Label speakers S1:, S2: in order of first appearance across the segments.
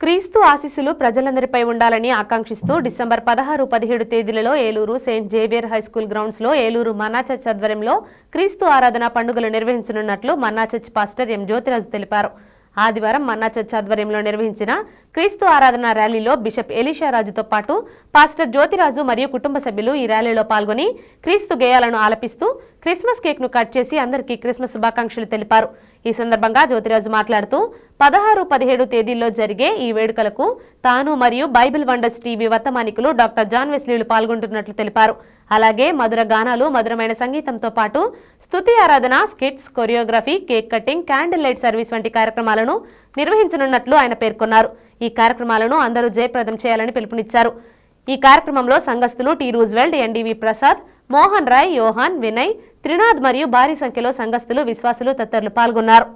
S1: క్రీస్తు ఆశీస్సులు ప్రజలందరిపై ఉండాలని ఆకాంక్షిస్తూ డిసెంబర్ 16, 17 తేదీలలో ఏలూరు సెయింట్ జేవియర్ హైస్కూల్ గ్రౌండ్స్లో ఏలూరు మన్నా చర్చ్ ఆధ్వర్యంలో క్రీస్తు ఆరాధన పండుగలు నిర్వహించనున్నట్లు మన్నా చర్చ్ పాస్టర్ ఎం జ్యోతిరాజు తెలిపారు. ఆదివారం మన్నా చర్చ్ ఆధ్వర్యంలో నిర్వహించిన క్రీస్తు ఆరాధన ర్యాలీలో బిషప్ ఎలీషా రాజుతో పాటు పాస్టర్ జ్యోతిరాజు మరియు కుటుంబ సభ్యులు ఈ ర్యాలీలో పాల్గొని క్రీస్తు గేయాలను ఆలపిస్తూ క్రిస్మస్ కేక్ ను కట్ చేసి అందరికీ క్రిస్మస్ శుభాకాంక్షలు తెలిపారు. ఈ సందర్భంగా జ్యోతిరాజు మాట్లాడుతూ 16, 17 తేదీల్లో జరిగే ఈ వేడుకలకు తాను మరియు బైబిల్ వండర్స్ టీవీ వర్తమానికులు డాక్టర్ జాన్ వెస్లీలు పాల్గొంటున్నట్లు తెలిపారు. అలాగే మధుర గానాలు, మధురమైన సంగీతంతో పాటు స్తుతి ఆరాధన, skits, choreography, cake cutting, candle light service వంటి కార్యక్రమాలను నిర్వహించనున్నట్లు ఆయన పేర్కొన్నారు. ఈ కార్యక్రమాలను అందరూ జయప్రదం చేయాలని పిలుపునిచ్చారు. ఈ కార్యక్రమంలో సంఘస్థులు T Roosevelt, NDV Prasad, Mohan Roy, Yohan, Vinay, Trinath మరియు భారీ సంఖ్యలో సంఘస్థులు, విశ్వాసులు తదితరులు పాల్గొన్నారు.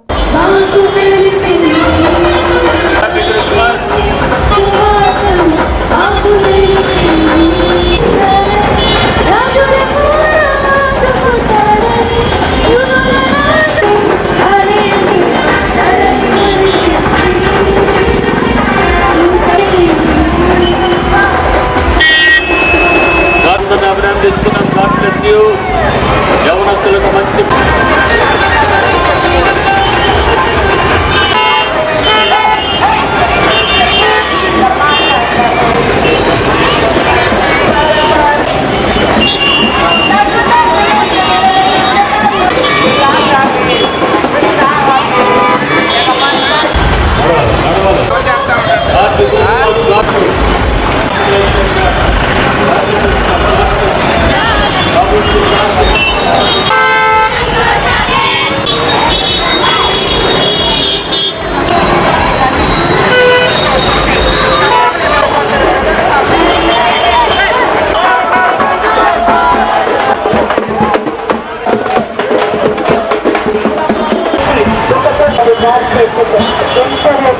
S2: యవనస్తులకు మంచి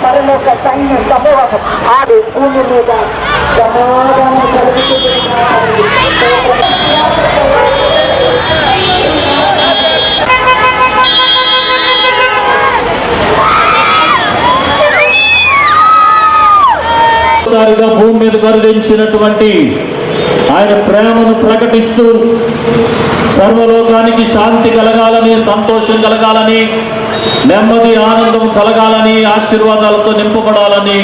S3: పరలోక సైన్య సమూహం ఆది భూమి మీద సమాధానం కలుగుతుంది.
S2: భూమి మీద కరుణించినటువంటి ఆయన ప్రేమను ప్రకటిస్తూ సర్వలోకానికి శాంతి కలగాలని, సంతోషం కలగాలని, నెమ్మది, ఆనందం కలగాలని, ఆశీర్వాదాలతో నింపబడాలని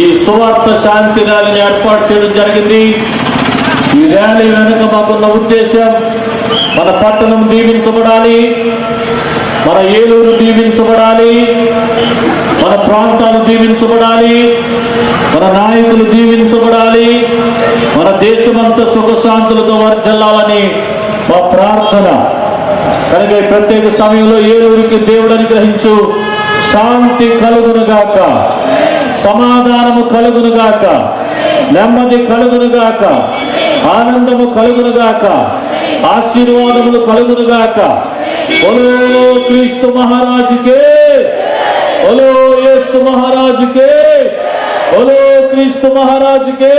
S2: ఈ సువార్త శాంతి ర్యాలీని ఏర్పాటు చేయడం జరిగింది. ఈ ర్యాలీ వెనుక మాకున్న ఉద్దేశం మన పట్టణం దీవించబడాలి, మన ఏలూరు దీవించబడాలి, మన ప్రాంతాలు దీవించబడాలి, మన నాయకులు దీవించబడాలి, మన దేశమంతా సుఖశాంతులతో వర్ధిల్లాలని మా ప్రార్థన. కనుక ఈ ప్రత్యేక సమయంలో ఏలూరికి దేవుడు అనుగ్రహించు శాంతి కలుగునుగాక, సమాధానము కలుగునుగాక, నెమ్మది కలుగునుగాక, ఆనందము కలుగునుగాక, ఆశీర్వాదములు కలుగునుగాక. ఓలో క్రీస్తు మహారాజుకే, ఓలో యేసు మహారాజుకే, ఓలో క్రీస్తు మహారాజుకే.